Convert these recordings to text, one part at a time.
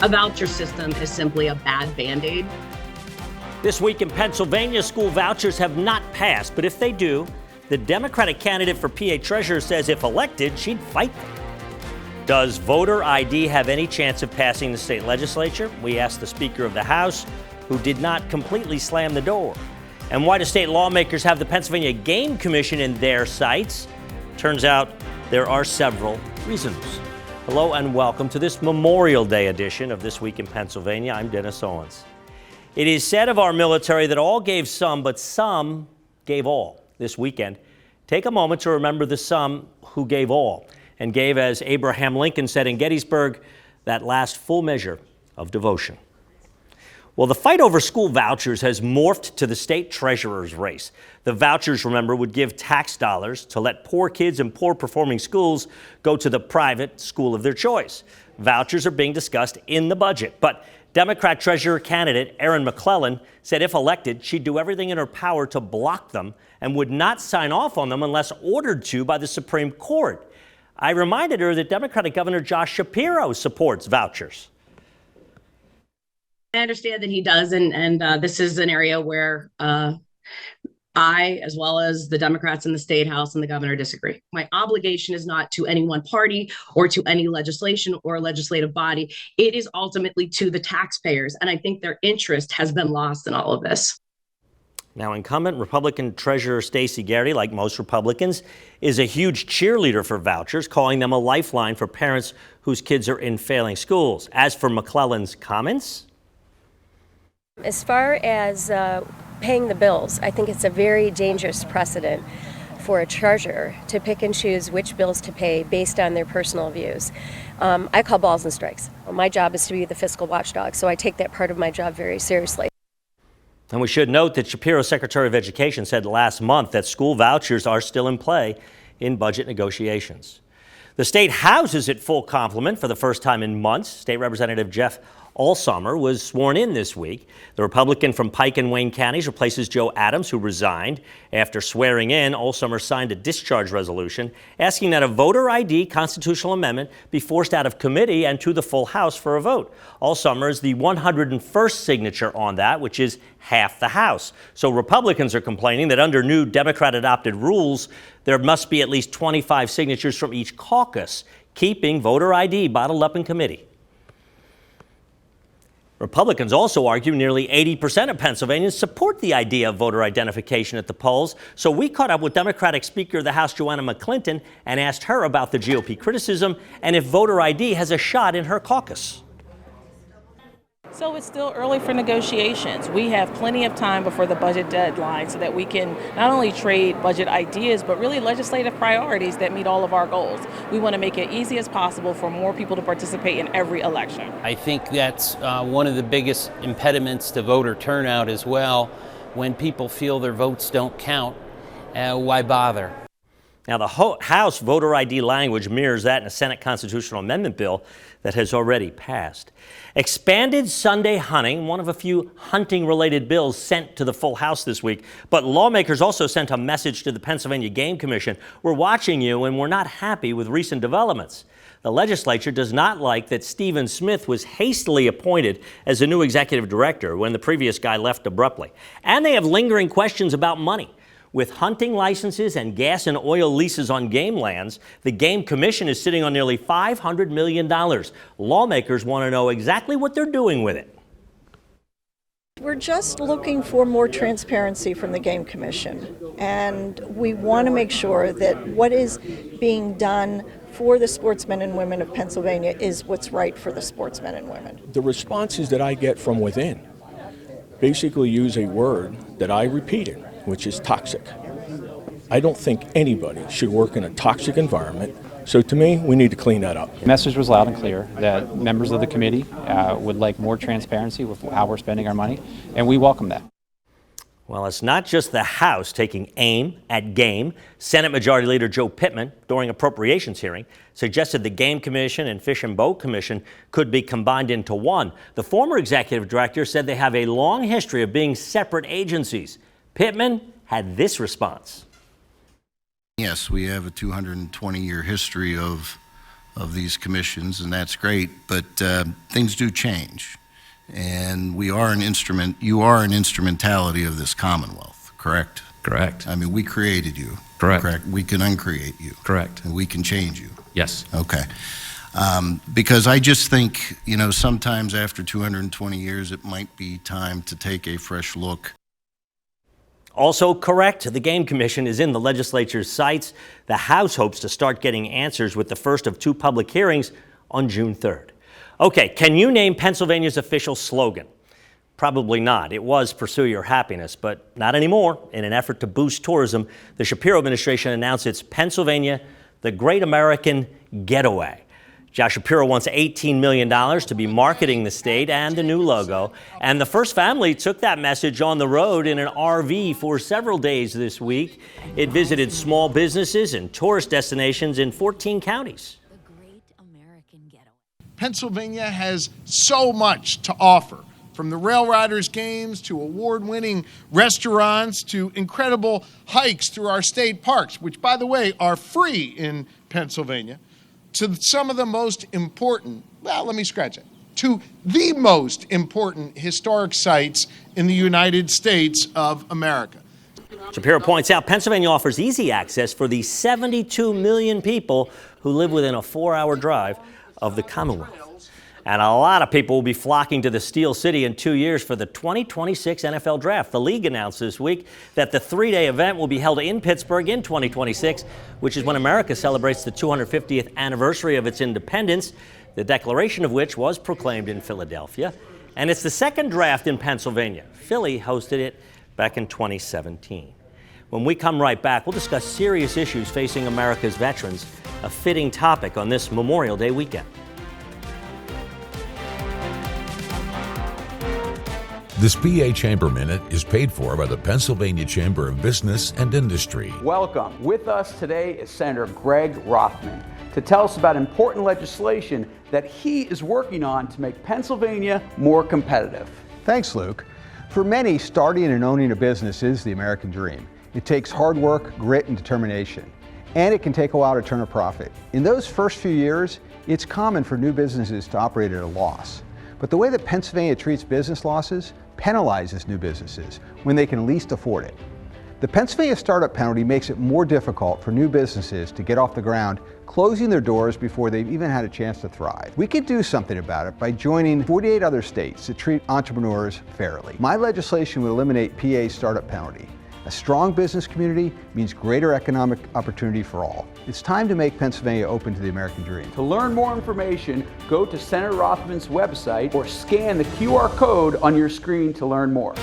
A voucher system is simply a bad Band-Aid. This week in Pennsylvania, school vouchers have not passed, but if they do, the Democratic candidate for PA Treasurer says if elected, she'd fight them. Does voter ID have any chance of passing the state legislature? We asked the Speaker of the House, who did not completely slam the door. And why do state lawmakers have the Pennsylvania Game Commission in their sights? Turns out there are several reasons. Hello and welcome to this Memorial Day edition of This Week in Pennsylvania. I'm Dennis Owens. It is said of our military that all gave some, but some gave all. This weekend, take a moment to remember the some who gave all and gave, as Abraham Lincoln said in Gettysburg, that last full measure of devotion. Well, the fight over school vouchers has morphed to the state treasurer's race. The vouchers, remember, would give tax dollars to let poor kids in poor-performing schools go to the private school of their choice. Vouchers are being discussed in the budget, but Democrat treasurer candidate Erin McClellan said if elected, she'd do everything in her power to block them and would not sign off on them unless ordered to by the Supreme Court. I reminded her that Democratic Governor Josh Shapiro supports vouchers. I understand that he does, and this is an area where I, as well as the Democrats in the State House and the governor, disagree. My obligation is not to any one party or to any legislation or legislative body. It is ultimately to the taxpayers, and I think their interest has been lost in all of this. Now, incumbent Republican Treasurer Stacey Garrity, like most Republicans, is a huge cheerleader for vouchers, calling them a lifeline for parents whose kids are in failing schools. As for McClellan's comments, as far as paying the bills, I think it's a very dangerous precedent for a treasurer to pick and choose which bills to pay based on their personal views. I call balls and strikes. My job is to be the fiscal watchdog, so I take that part of my job very seriously. And we should note that Shapiro's Secretary of Education said last month that school vouchers are still in play in budget negotiations. The state House is at full complement for the first time in months. State Representative Jeff Alsummer was sworn in this week. The Republican from Pike and Wayne counties replaces Joe Adams, who resigned. After swearing in, Alsummer signed a discharge resolution asking that a voter ID constitutional amendment be forced out of committee and to the full House for a vote. Alsummer is the 101st signature on that, which is half the House. So Republicans are complaining that under new Democrat-adopted rules, there must be at least 25 signatures from each caucus, keeping voter ID bottled up in committee. Republicans also argue nearly 80% of Pennsylvanians support the idea of voter identification at the polls. So we caught up with Democratic Speaker of the House Joanna McClinton and asked her about the GOP criticism and if voter ID has a shot in her caucus. So it's still early for negotiations. We have plenty of time before the budget deadline so that we can not only trade budget ideas, but really legislative priorities that meet all of our goals. We want to make it easy as possible for more people to participate in every election. I think that's one of the biggest impediments to voter turnout as well. When people feel their votes don't count, why bother? Now, the House voter ID language mirrors that in a Senate constitutional amendment bill that has already passed. Expanded Sunday hunting, one of a few hunting-related bills sent to the full House this week. But lawmakers also sent a message to the Pennsylvania Game Commission. We're watching you, and we're not happy with recent developments. The legislature does not like that Stephen Smith was hastily appointed as the new executive director when the previous guy left abruptly. And they have lingering questions about money. With hunting licenses and gas and oil leases on game lands, the Game Commission is sitting on nearly $500 million. Lawmakers want to know exactly what they're doing with it. We're just looking for more transparency from the Game Commission, and we want to make sure that what is being done for the sportsmen and women of Pennsylvania is what's right for the sportsmen and women. The responses that I get from within basically use a word that I repeated, which is toxic. I don't think anybody should work in a toxic environment. So to me, we need to clean that up. The message was loud and clear that members of the committee would like more transparency with how we're spending our money, and we welcome that. Well, it's not just the House taking aim at game. Senate Majority Leader Joe Pittman, during appropriations hearing, suggested the Game Commission and Fish and Boat Commission could be combined into one. The former executive director said they have a long history of being separate agencies. Pittman had this response. Yes, we have a 220-year history of of these commissions, and that's great, but things do change. And we are an instrument, you are an instrumentality of this Commonwealth, correct? Correct. I mean, we created you. Correct. We can uncreate you. Correct. And we can change you. Yes. Okay. Because I just think, you know, sometimes after 220 years, it might be time to take a fresh look. Also correct, the Game Commission is in the legislature's sights. The House hopes to start getting answers with the first of 2 public hearings on June 3rd. Okay, can you name Pennsylvania's official slogan? Probably not. It was "Pursue Your Happiness," but not anymore. In an effort to boost tourism, the Shapiro administration announced its Pennsylvania, the Great American Getaway. Josh Shapiro wants $18 million to be marketing the state and the new logo. And the first family took that message on the road in an RV for several days this week. It visited small businesses and tourist destinations in 14 counties. The Great American Getaway. Pennsylvania has so much to offer, from the Rail Riders games to award-winning restaurants to incredible hikes through our state parks, which, by the way, are free in Pennsylvania, to some of the most important, well, let me scratch it, to the most important historic sites in the United States of America. Shapiro points out Pennsylvania offers easy access for the 72 million people who live within a 4-hour drive of the Commonwealth. And a lot of people will be flocking to the Steel City in 2 years for the 2026 NFL Draft. The league announced this week that the 3-day event will be held in Pittsburgh in 2026, which is when America celebrates the 250th anniversary of its independence, the declaration of which was proclaimed in Philadelphia. And it's the second draft in Pennsylvania. Philly hosted it back in 2017. When we come right back, we'll discuss serious issues facing America's veterans, a fitting topic on this Memorial Day weekend. This PA Chamber Minute is paid for by the Pennsylvania Chamber of Business and Industry. Welcome. With us today is Senator Greg Rothman to tell us about important legislation that he is working on to make Pennsylvania more competitive. Thanks, Luke. For many, starting and owning a business is the American dream. It takes hard work, grit, and determination, and it can take a while to turn a profit. In those first few years, it's common for new businesses to operate at a loss. But the way that Pennsylvania treats business losses penalizes new businesses when they can least afford it. The Pennsylvania startup penalty makes it more difficult for new businesses to get off the ground, closing their doors before they've even had a chance to thrive. We could do something about it by joining 48 other states that treat entrepreneurs fairly. My legislation would eliminate PA's startup penalty. A strong business community means greater economic opportunity for all. It's time to make Pennsylvania open to the American dream. To learn more information, go to Senator Rothman's website or scan the QR code on your screen to learn more.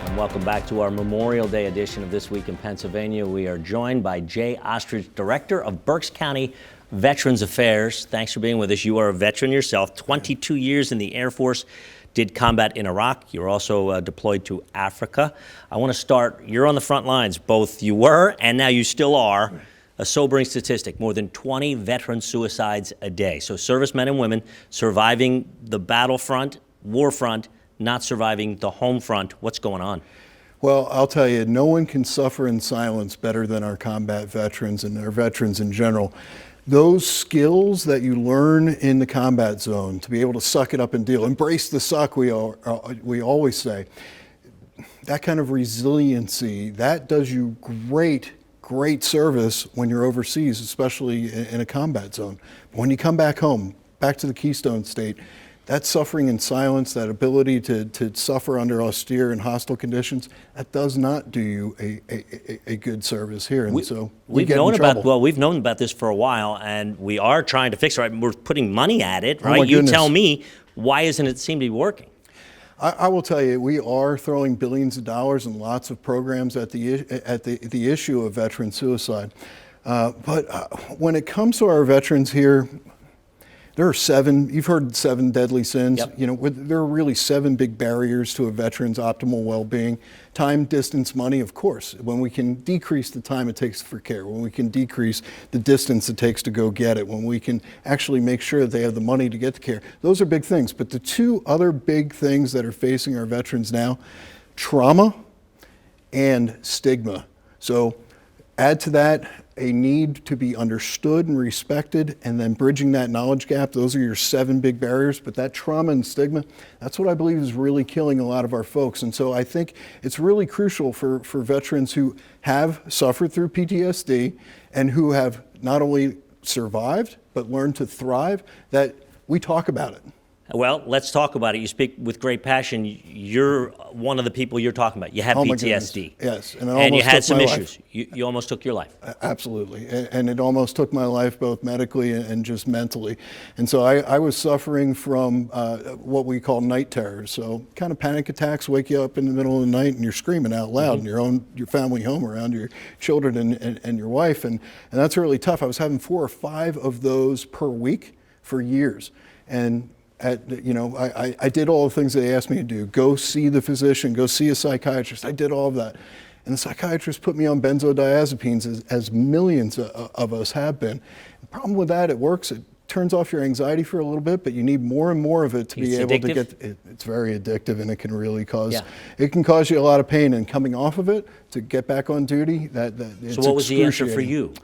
And welcome back to our Memorial Day edition of This Week in Pennsylvania. We are joined by Jay Ostrich, Director of Berks County Veterans Affairs. Thanks for being with us. You are a veteran yourself, 22 years in the Air Force. Did combat in Iraq. You're also deployed to Africa. I want to start, you're on the front lines. Both you were and now you still are. A sobering statistic, more than 20 veteran suicides a day. So servicemen and women surviving the battlefront, war front, not surviving the home front. What's going on? Well, I'll tell you, no one can suffer in silence better than our combat veterans and our veterans in general. Those skills that you learn in the combat zone, to be able to suck it up and deal, embrace the suck, we always say, that kind of resiliency, that does you great service when you're overseas, especially in a combat zone. But when you come back home, back to the Keystone State, that suffering in silence, that ability to suffer under austere and hostile conditions, that does not do you a good service here. And we've known about this for a while, and we are trying to fix it. Right? We're putting money at it, right? You tell me, why isn't it seem to be working? I will tell you, we are throwing billions of dollars and lots of programs at the issue of veteran suicide. But when it comes to our veterans here, there are 7, you've heard 7 deadly sins. Yep. You know, there are really 7 big barriers to a veteran's optimal well-being. Time, distance, money, of course. When we can decrease the time it takes for care, when we can decrease the distance it takes to go get it, when we can actually make sure that they have the money to get the care, those are big things. But the 2 other big things that are facing our veterans now, trauma and stigma. So add to that a need to be understood and respected, and then bridging that knowledge gap. Those are your 7 big barriers, but that trauma and stigma, that's what I believe is really killing a lot of our folks. And so I think it's really crucial for veterans who have suffered through PTSD and who have not only survived, but learned to thrive, that we talk about it. Well, let's talk about it. You speak with great passion. You're one of the people you're talking about. You have PTSD. Yes, and you had some issues. You almost took your life. Absolutely, and it almost took my life both medically and just mentally. And so I was suffering from what we call night terrors. So kind of panic attacks wake you up in the middle of the night and you're screaming out loud in your family home around your children and your wife, and that's really tough. I was having 4 or 5 of those per week for years, and I did all the things they asked me to do. Go see the physician, go see a psychiatrist. I did all of that. And the psychiatrist put me on benzodiazepines, as millions of us have been. The problem with that, it works. It turns off your anxiety for a little bit, but you need more and more of it to be able to get it. It's very addictive, and it can really cause it can cause you a lot of pain. And coming off of it to get back on duty, it's so what was the answer for you?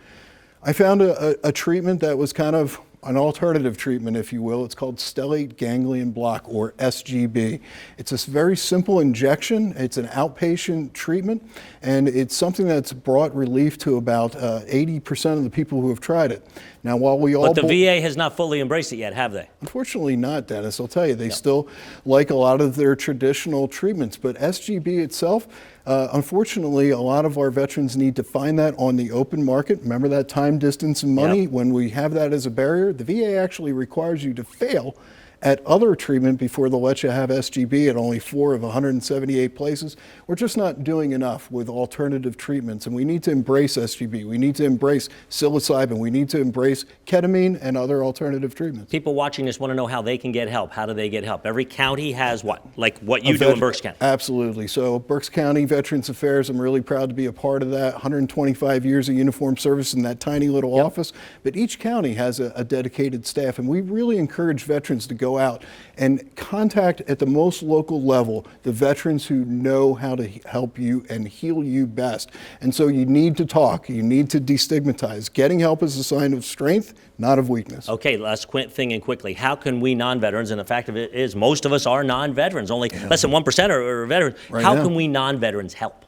I found a treatment that was kind of an alternative treatment, if you will. It's called stellate ganglion block, or SGB. It's a very simple injection. It's an outpatient treatment, and it's something that's brought relief to about 80% of the people who have tried it. Now, while we all... But the VA has not fully embraced it yet, have they? Unfortunately not, Dennis. I'll tell you, they still like a lot of their traditional treatments, but SGB itself, unfortunately, a lot of our veterans need to find that on the open market. Remember that time, distance, and money? When we have that as a barrier, the VA actually requires you to fail at other treatment before they'll let you have SGB at only 4 of 178 places. We're just not doing enough with alternative treatments, and we need to embrace SGB. We need to embrace psilocybin. We need to embrace ketamine and other alternative treatments. People watching this want to know how they can get help. How do they get help? Every county has what? Like what you do in Berks County? Absolutely. So Berks County Veterans Affairs, I'm really proud to be a part of that. 125 years of uniformed service in that tiny little office. But each county has a dedicated staff, and we really encourage veterans to go out and contact at the most local level the veterans who know how to help you and heal you best. And so you need to talk, you need to destigmatize. Getting help is a sign of strength, not of weakness. Okay, last thing and quickly. How can we non-veterans, and the fact of it is most of us are non-veterans, only less than 1% are veterans. How can we non-veterans help?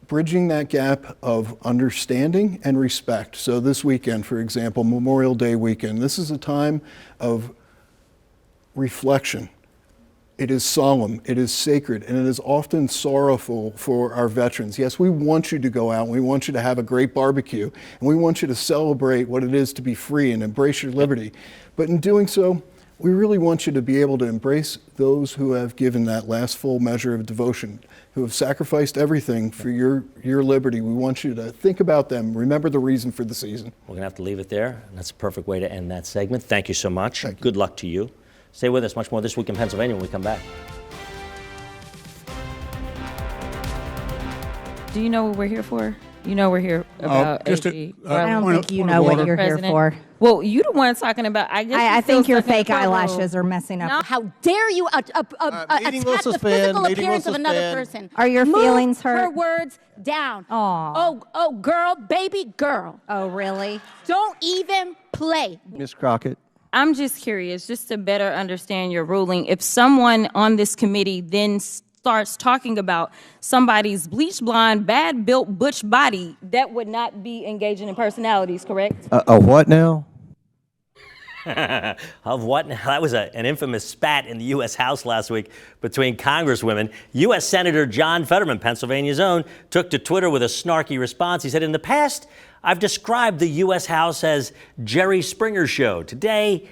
Bridging that gap of understanding and respect. So this weekend, for example, Memorial Day weekend, this is a time of reflection. It is solemn, it is sacred, and it is often sorrowful for our veterans. Yes, we want you to go out, and we want you to have a great barbecue, and we want you to celebrate what it is to be free and embrace your liberty. But in doing so, we really want you to be able to embrace those who have given that last full measure of devotion, who have sacrificed everything for your liberty. We want you to think about them. Remember the reason for the season. We're going to have to leave it there. That's a perfect way to end that segment. Thank you so much. Good luck to you. Stay with us. Much more This Week in Pennsylvania when we come back. Do you know what we're here for? You know we're here about AG. I don't think you know what you're here for. Well, you the one talking about. I think your fake eyelashes are messing up. No. How dare you attack the physical appearance of another person? Are your feelings hurt? Her words down. Aww. Oh, girl, baby girl. Oh, really? Don't even play. Ms. Crockett. I'm just curious, just to better understand your ruling. If someone on this committee then starts talking about somebody's bleach blonde, bad built butch body, that would not be engaging in personalities, correct? What now? Of what now? That was an infamous spat in the U.S. House last week between Congresswomen. U.S. Senator John Fetterman, Pennsylvania's own, took to Twitter with a snarky response. He said, "In the past, I've described the U.S. House as Jerry Springer show. Today,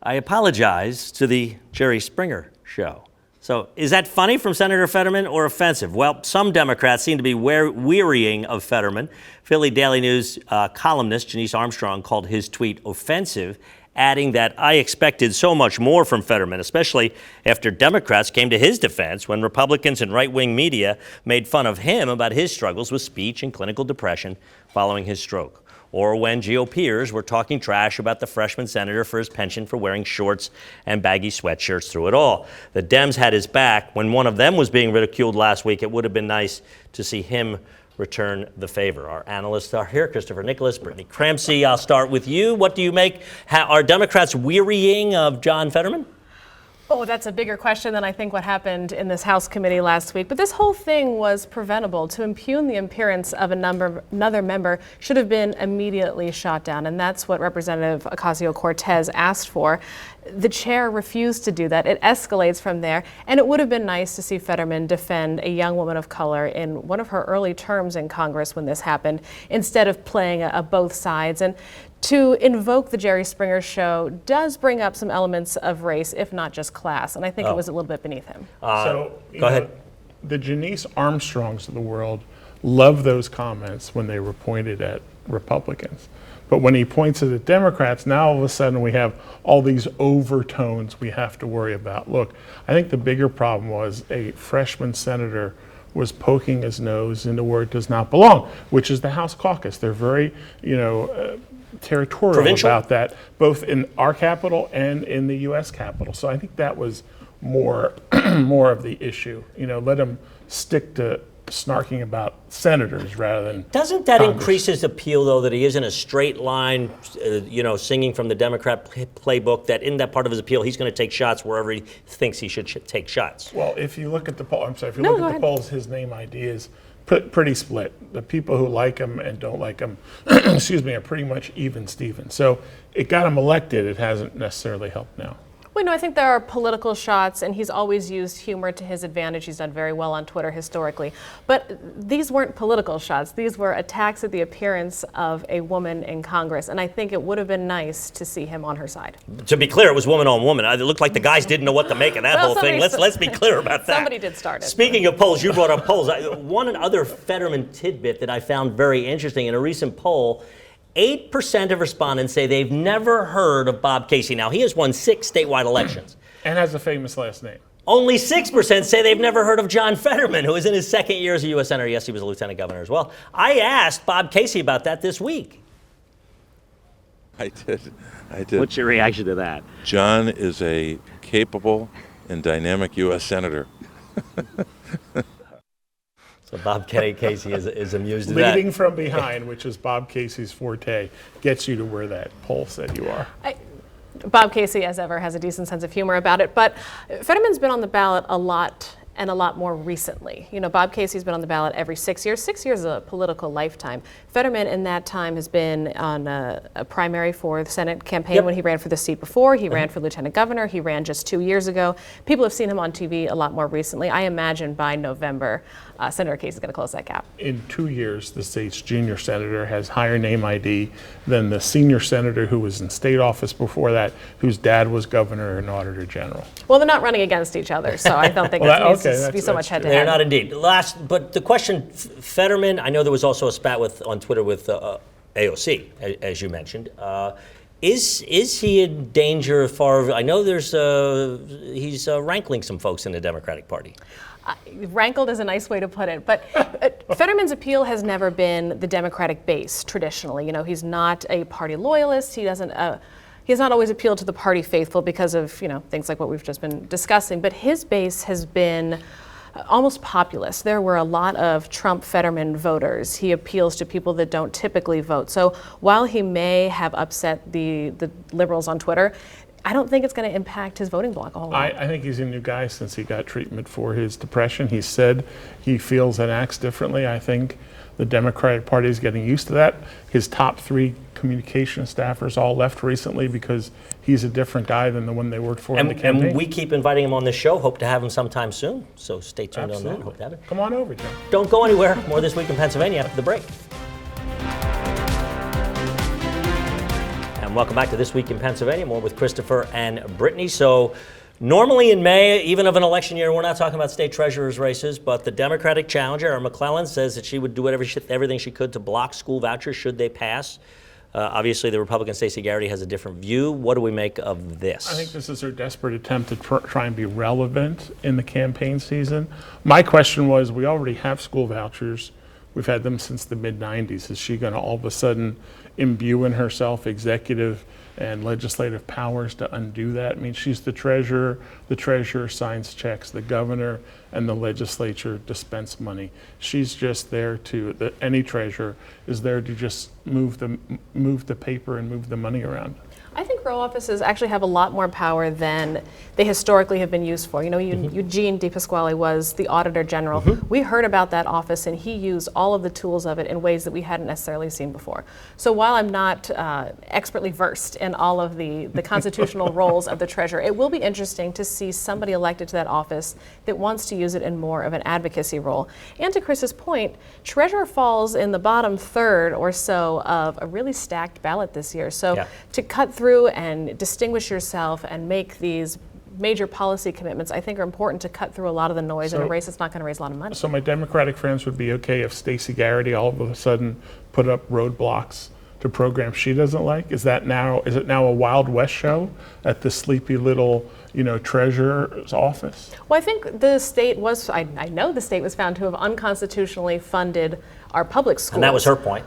I apologize to the Jerry Springer show." So is that funny from Senator Fetterman or offensive? Well, some Democrats seem to be wearying of Fetterman. Philly Daily News columnist Janice Armstrong called his tweet offensive, adding that I expected so much more from Fetterman, especially after Democrats came to his defense when Republicans and right-wing media made fun of him about his struggles with speech and clinical depression following his stroke. Or when GOPers were talking trash about the freshman senator for his penchant for wearing shorts and baggy sweatshirts through it all. The Dems had his back. When one of them was being ridiculed last week, it would have been nice to see him return the favor. Our analysts are here, Christopher Nicholas, Brittany Cramsey. I'll start with you. What do you make? Are Democrats wearying of John Fetterman? Oh, that's a bigger question than I think what happened in this House committee last week. But this whole thing was preventable. To impugn the appearance of another member should have been immediately shot down. And that's what Representative Ocasio-Cortez asked for. The chair refused to do that. It escalates from there. And it would have been nice to see Fetterman defend a young woman of color in one of her early terms in Congress when this happened, instead of playing a both sides. And to invoke the Jerry Springer show does bring up some elements of race, if not just class. And I think it was a little bit beneath him. Go ahead. The Janice Armstrongs of the world love those comments when they were pointed at Republicans. But when he points it at Democrats, now all of a sudden we have all these overtones we have to worry about. Look, I think the bigger problem was a freshman senator was poking his nose into where it does not belong, which is the House caucus. They're very, territorial Provincial? about that, both in our capital and in the U.S. Capitol. So I think that was more of the issue. Let him stick to snarking about senators rather than Doesn't that Congress. increase his appeal, though, that he isn't a straight line, singing from the Democrat playbook, that in that part of his appeal, he's going to take shots wherever he thinks he should take shots? Well, if you look at the poll, if you look at the polls, his name ID is pretty split. The people who like him and don't like him, are pretty much even Steven. So it got him elected. It hasn't necessarily helped now. Well, no, I think there are political shots, and he's always used humor to his advantage. He's done very well on Twitter historically. But these weren't political shots. These were attacks at the appearance of a woman in Congress. And I think it would have been nice to see him on her side. To be clear, it was woman on woman. It looked like the guys didn't know what to make of that whole thing. Let's be clear about that. Somebody did start it. Speaking of polls, you brought up polls. One other Fetterman tidbit that I found very interesting in a recent poll, 8% of respondents say they've never heard of Bob Casey. Now, he has won 6 statewide elections. And has a famous last name. Only 6% say they've never heard of John Fetterman, who is in his second year as a U.S. Senator. Yes, he was a lieutenant governor as well. I asked Bob Casey about that this week. I did. What's your reaction to that? John is a capable and dynamic U.S. Senator. So Bob Casey is amused at that. Leading from behind, which is Bob Casey's forte, gets you to where that poll said you are. Bob Casey, as ever, has a decent sense of humor about it. But Fetterman's been on the ballot a lot, and a lot more recently. Bob Casey's been on the ballot every 6 years. 6 years is a political lifetime. Fetterman in that time has been on a primary for the Senate campaign when he ran for the seat before. He ran for lieutenant governor. He ran just 2 years ago. People have seen him on TV a lot more recently. I imagine by November, Senator Casey is going to close that gap. In 2 years, the state's junior senator has higher name ID than the senior senator who was in state office before that, whose dad was governor and auditor general. Well, they're not running against each other, so I don't think it needs to be so much head-to-head. They're not indeed. But the question, Fetterman, I know there was also a spat on Twitter with AOC, as you mentioned. Is he in danger as far as, I know he's rankling some folks in the Democratic Party. Rankled is a nice way to put it, but Fetterman's appeal has never been the Democratic base traditionally. He's not a party loyalist. He has not always appealed to the party faithful because of things like what we've just been discussing. But his base has been almost populist. There were a lot of Trump-Fetterman voters. He appeals to people that don't typically vote. So while he may have upset the liberals on Twitter, I don't think it's going to impact his voting bloc a whole lot. I think he's a new guy since he got treatment for his depression. He said he feels and acts differently. I think the Democratic Party is getting used to that. His top 3 communication staffers all left recently because he's a different guy than the one they worked for in the campaign. And we keep inviting him on this show. Hope to have him sometime soon. So stay tuned Absolutely. on that. Hope to have him. Come on over, John. Don't go anywhere. More This Week in Pennsylvania after the break. And welcome back to This Week in Pennsylvania. More with Christopher and Brittany. So normally in May, even of an election year, we're not talking about state treasurers' races, but the Democratic challenger, Erin McClellan, says that she would do everything she could to block school vouchers should they pass. Obviously, the Republican Stacey Garrity has a different view. What do we make of this? I think this is her desperate attempt to try and be relevant in the campaign season. My question was, we already have school vouchers. We've had them since the mid-'90s. Is she going to all of a sudden imbue in herself executive and legislative powers to undo that. I mean, she's the treasurer signs checks, the governor and the legislature dispense money. She's just there to, any treasurer is there to just move the paper and move the money around. I think row offices actually have a lot more power than they historically have been used for. You know, Eugene DePasquale was the Auditor General. We heard about that office, and he used all of the tools of it in ways that we hadn't necessarily seen before. So while I'm not expertly versed in all of the constitutional roles of the treasurer, it will be interesting to see somebody elected to that office that wants to use it in more of an advocacy role. And to Chris's point, treasurer falls in the bottom third or so of a really stacked ballot this year. So to cut through and distinguish yourself and make these major policy commitments, I think, are important to cut through a lot of the noise in a race that's not going to raise a lot of money. So my Democratic friends would be okay if Stacey Garrity all of a sudden put up roadblocks to programs she doesn't like? Is it now a Wild West show at the sleepy little, treasurer's office? Well, I think the state was, I know the state was found to have unconstitutionally funded our public schools. And that was her point.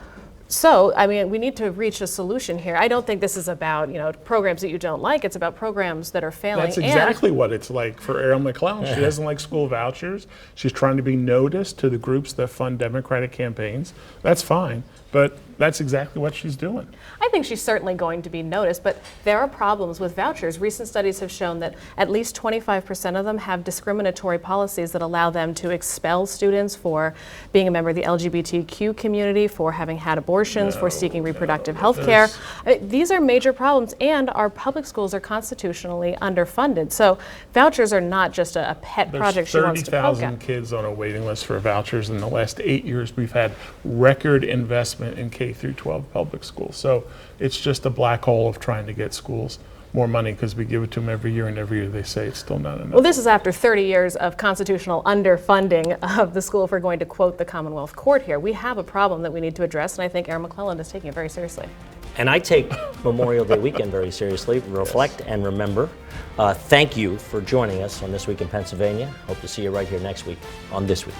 So, I mean, we need to reach a solution here. I don't think this is about, programs that you don't like. It's about programs that are failing. That's exactly what it's like for Erin McClellan. She doesn't like school vouchers. She's trying to be noticed to the groups that fund Democratic campaigns. That's fine, but that's exactly what she's doing. I think she's certainly going to be noticed, but there are problems with vouchers. Recent studies have shown that at least 25% of them have discriminatory policies that allow them to expel students for being a member of the LGBTQ community, for having had abortions, for seeking reproductive health care. These are major problems, and our public schools are constitutionally underfunded. So vouchers are not just a pet project she wants to poke at. There's 30,000 kids on a waiting list for vouchers. In the last 8 years, we've had record investment in K through 12 public schools. So it's just a black hole of trying to get schools more money because we give it to them every year, and every year they say it's still not enough. Well, this is after 30 years of constitutional underfunding of the school, if we're going to quote the Commonwealth Court here. We have a problem that we need to address, and I think Erin McClellan is taking it very seriously. And I take Memorial Day weekend very seriously. Reflect and remember. Thank you for joining us on This Week in Pennsylvania. Hope to see you right here next week on This Week.